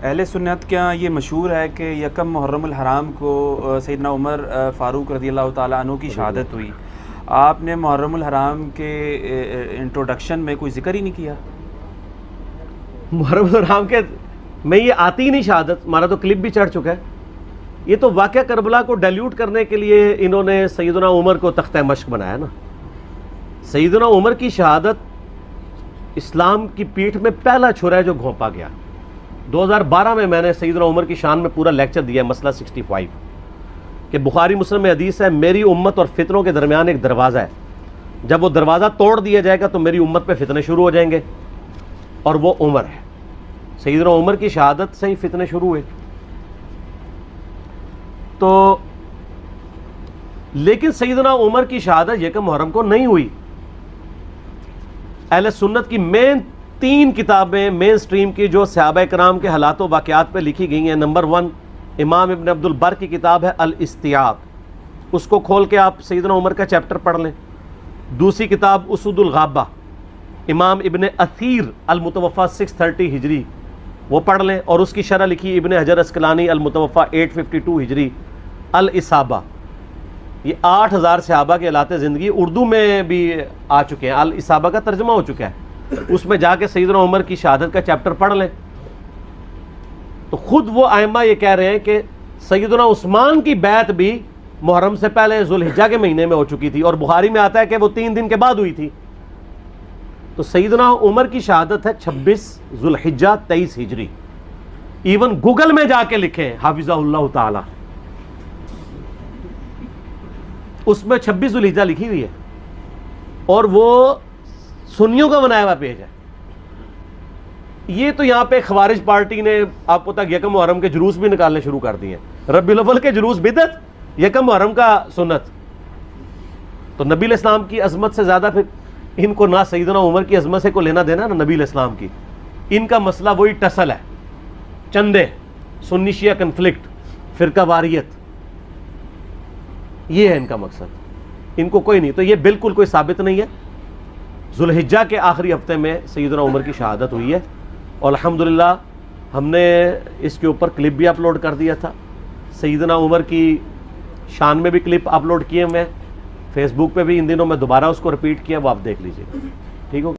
अहले सुन्नत क्या ये मशहूर है कि यकम मुहर्रमुल हराम को सैयदना उमर फ़ारूक रज़ियल्लाहु ताला अन्हु की शहादत हुई। आपने मुहर्रमुल हराम के इंट्रोडक्शन में कोई ज़िक्र ही नहीं किया। मुहर्रमुल हराम के में ये आती ही नहीं शहादत, हमारा तो क्लिप भी चढ़ चुका है। ये तो वाक़या करबला को डाइल्यूट करने के लिए इन्होंने सैयदना उमर को तख्ते मश्क बनाया ना। सैयदना उमर की शहादत इस्लाम की पीठ में पहला छुरा है जो घोंपा गया। 2012 में मैंने सैयदना उमर की शान में पूरा लेक्चर दिया, मसला 65, कि बुखारी मुस्लिम में हदीस है, मेरी उम्मत और फितनों के दरमियान एक दरवाज़ा है, जब वो दरवाज़ा तोड़ दिया जाएगा तो मेरी उम्मत पे फितने शुरू हो जाएंगे, और वो उमर है। सैयदना उमर की शहादत से ही फितने शुरू हुए। तो लेकिन सैयदना उमर की शहादत यकम मुहर्रम को नहीं हुई। अहले सुन्नत की मेन 3 किताबें मेन स्ट्रीम की जो सहाबा कराम के हालात व वाक़यात पे लिखी गई हैं। नंबर 1 इमाम इब्न अब्दुल बर की किताब है अल इस्तियाब, उसको खोल के आप सैयदना उमर का चैप्टर पढ़ लें। दूसरी किताब उसूदुल गाबा इमाम इब्न असीर अल मुतवफ़ा 630 हिजरी, वो पढ़ लें, और उसकी शरह लिखी इब्न हजर अस्कलानी अल मुतवफ़ा 852 हिजरी अल इसाबा। ये 8000 सहाबा के हालात ज़िंदगी उर्दू में भी आ चुके हैं, अल इसाबा का तर्जुमा हो चुका है। उसमें जाके सैयदना उमर की शहादत का चैप्टर पढ़ लें तो खुद वो आइमा ये कह रहे हैं कि सैयदना उस्मान की बैत भी मुहर्रम से पहले जुल्हिज्जा के महीने में हो चुकी थी, और बुखारी में आता है कि वो 3 दिन के बाद हुई थी। तो सैयदना उमर की शहादत है 26 जुल्हिज्जा 23 हिजरी। इवन गूगल में जाके लिखें हाफिज़हुल्लाह ताला, उसमें 26 जुल्हिज्जा लिखी हुई है, और वो सुन्नियों का बनाया हुआ पेज है। ये तो यहाँ पे खवारिज पार्टी ने आपको तक यकम मुहर्रम के जुलूस भी निकालने शुरू कर दिए। रब्बीउल अव्वल के जुलूस बिदअत, यकम मुहर्रम का सुन्नत। तो नबी इस्लाम की अजमत से ज़्यादा फिर इनको ना सैयदना उमर की अजमत से को लेना देना ना नबी इस्लाम की। इनका मसला वही टसल है, चंदे, सुन्नी शिया कन्फ्लिक्ट, फ़िरका वारियत, ये है इनका मकसद। इनको कोई नहीं, तो ये बिल्कुल कोई साबित नहीं है। जुल्हिज्जा के आखिरी हफ्ते में सैयदना उमर की शहादत हुई है, और अल्हम्दुलिल्लाह हमने इसके ऊपर क्लिप भी अपलोड कर दिया था। सैयदना उमर की शान में भी क्लिप अपलोड किए मैं फेसबुक पे भी इन दिनों में दोबारा उसको रिपीट किया, वो आप देख लीजिए। ठीक हो।